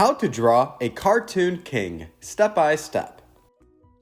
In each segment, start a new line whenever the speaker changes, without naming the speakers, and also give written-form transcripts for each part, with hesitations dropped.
How to draw a cartoon king, step by step.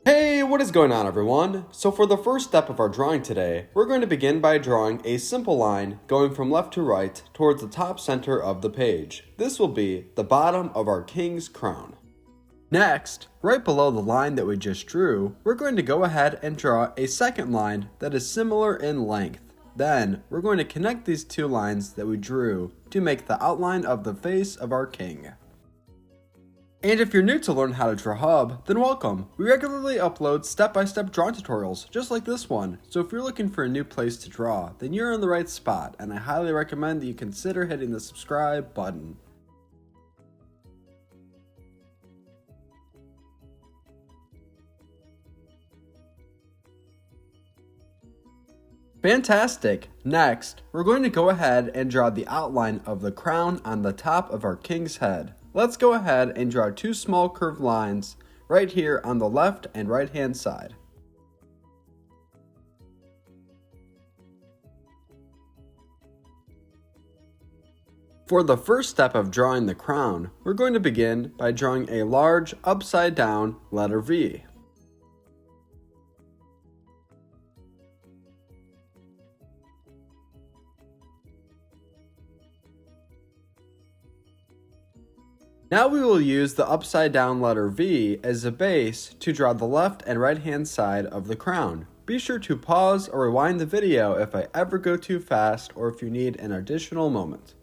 Hey, what is going on everyone? So for the first step of our drawing today, we're going to begin by drawing a simple line going from left to right towards the top center of the page. This will be the bottom of our king's crown. Next, right below the line that we just drew, we're going to go ahead and draw a second line that is similar in length. Then, we're going to connect these two lines that we drew to make the outline of the face of our king. And if you're new to learn how to draw Hub, then welcome. We regularly upload step-by-step drawing tutorials, just like this one. So if you're looking for a new place to draw, then you're in the right spot, and I highly recommend that you consider hitting the subscribe button. Fantastic! Next, we're going to go ahead and draw the outline of the crown on the top of our king's head. Let's go ahead and draw two small curved lines right here on the left and right hand side. For the first step of drawing the crown, we're going to begin by drawing a large upside down letter V. Now we will use the upside down letter V as a base to draw the left and right hand side of the crown. Be sure to pause or rewind the video if I ever go too fast or if you need an additional moment.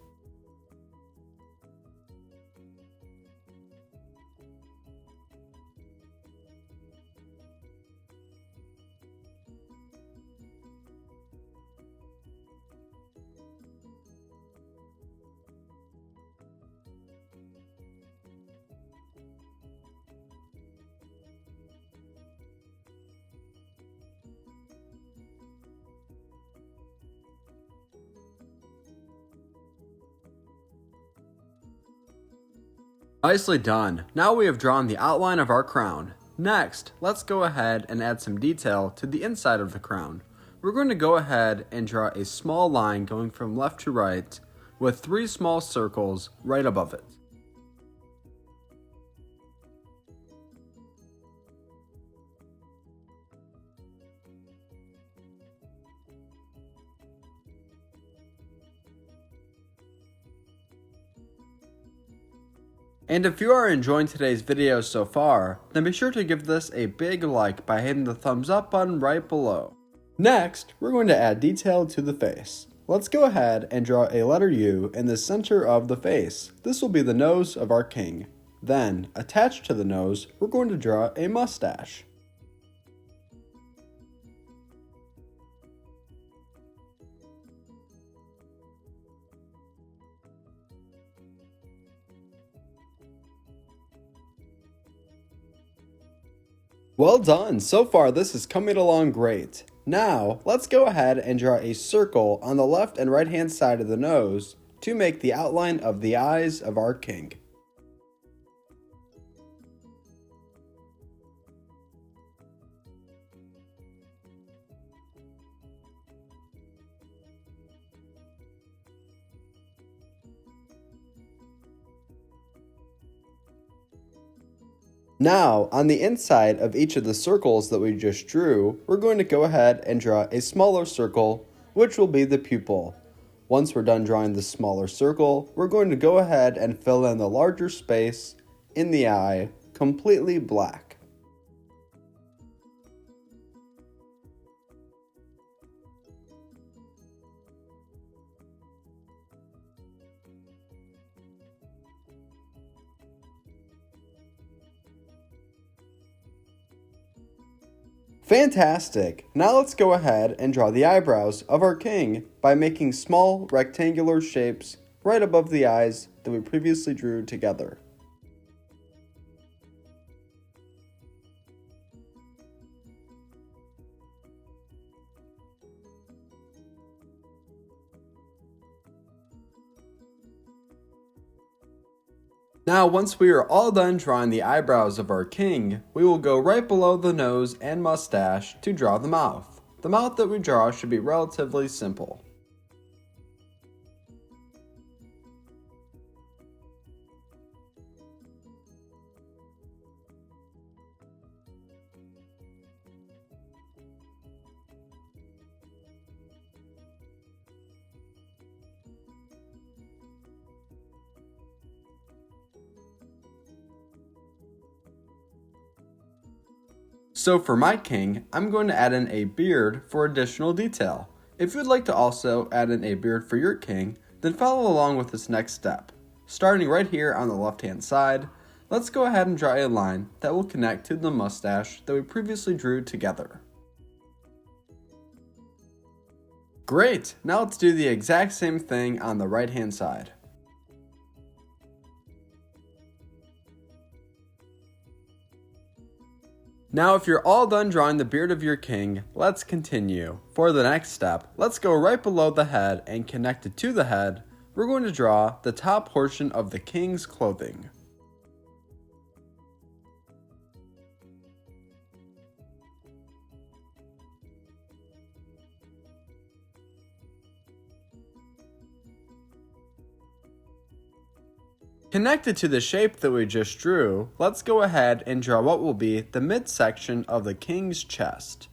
Nicely done. Now we have drawn the outline of our crown. Next, let's go ahead and add some detail to the inside of the crown. We're going to go ahead and draw a small line going from left to right with 3 small circles right above it. And if you are enjoying today's video so far, then be sure to give this a big like by hitting the thumbs up button right below. Next, we're going to add detail to the face. Let's go ahead and draw a letter U in the center of the face. This will be the nose of our king. Then, attached to the nose, we're going to draw a mustache. Well done! So far this is coming along great. Now, let's go ahead and draw a circle on the left and right hand side of the nose to make the outline of the eyes of our king. Now, on the inside of each of the circles that we just drew, we're going to go ahead and draw a smaller circle, which will be the pupil. Once we're done drawing the smaller circle, we're going to go ahead and fill in the larger space in the eye, completely black. Fantastic! Now let's go ahead and draw the eyebrows of our king by making small rectangular shapes right above the eyes that we previously drew together. Now, once we are all done drawing the eyebrows of our king, we will go right below the nose and mustache to draw the mouth. The mouth that we draw should be relatively simple. So for my king, I'm going to add in a beard for additional detail. If you'd like to also add in a beard for your king, then follow along with this next step. Starting right here on the left-hand side, let's go ahead and draw a line that will connect to the mustache that we previously drew together. Great! Now let's do the exact same thing on the right-hand side. Now if you're all done drawing the beard of your king, let's continue. For the next step, let's go right below the head and connected to the head, we're going to draw the top portion of the king's clothing. Connected to the shape that we just drew, let's go ahead and draw what will be the midsection of the king's chest.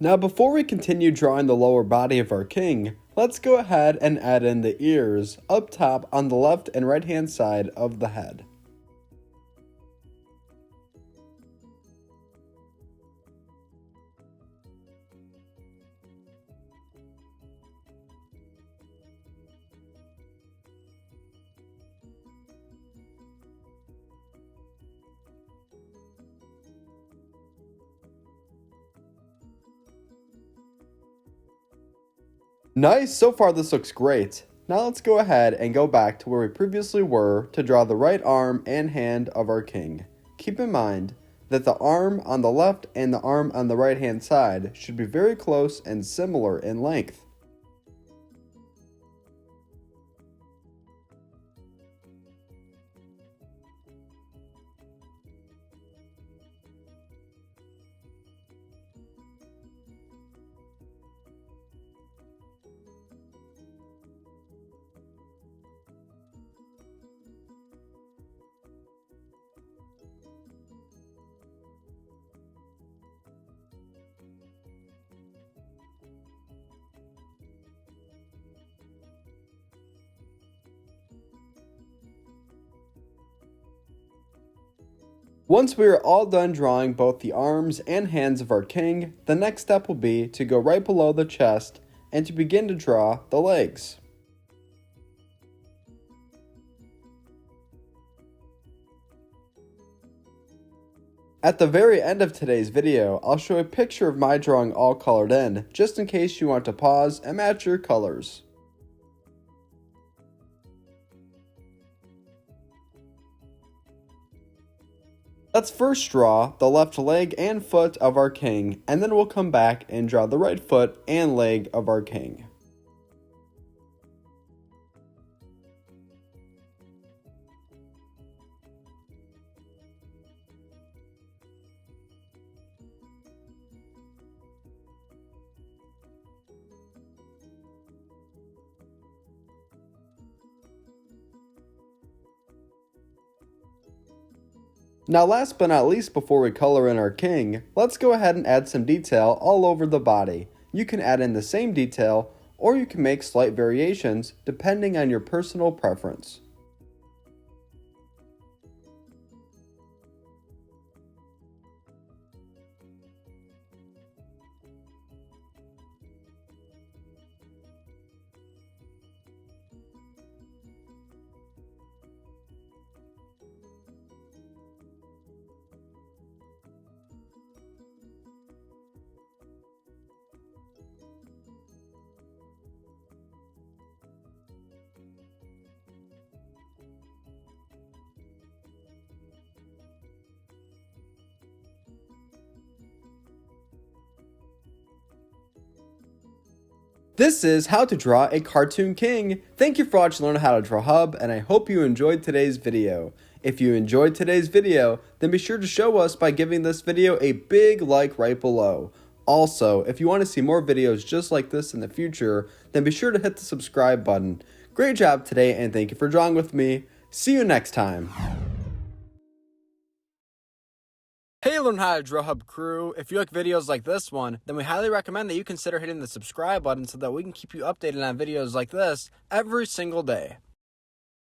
Now before we continue drawing the lower body of our king, let's go ahead and add in the ears up top on the left and right hand side of the head. Nice, so far this looks great. Now let's go ahead and go back to where we previously were to draw the right arm and hand of our king. Keep in mind that the arm on the left and the arm on the right hand side should be very close and similar in length. Once we are all done drawing both the arms and hands of our king, the next step will be to go right below the chest and to begin to draw the legs. At the very end of today's video, I'll show a picture of my drawing all colored in, just in case you want to pause and match your colors. Let's first draw the left leg and foot of our king, and then we'll come back and draw the right foot and leg of our king. Now last but not least, before we color in our king, let's go ahead and add some detail all over the body. You can add in the same detail, or you can make slight variations depending on your personal preference. This is how to draw a cartoon king. Thank you for watching Learn How to Draw Hub, and I hope you enjoyed today's video. If you enjoyed today's video, then be sure to show us by giving this video a big like right below. Also, if you want to see more videos just like this in the future, then be sure to hit the subscribe button. Great job today, and thank you for drawing with me. See you next time. learn how to Drill Hub crew, if you like videos like this one, then we highly recommend that you consider hitting the subscribe button so that we can keep you updated on videos like this every single day.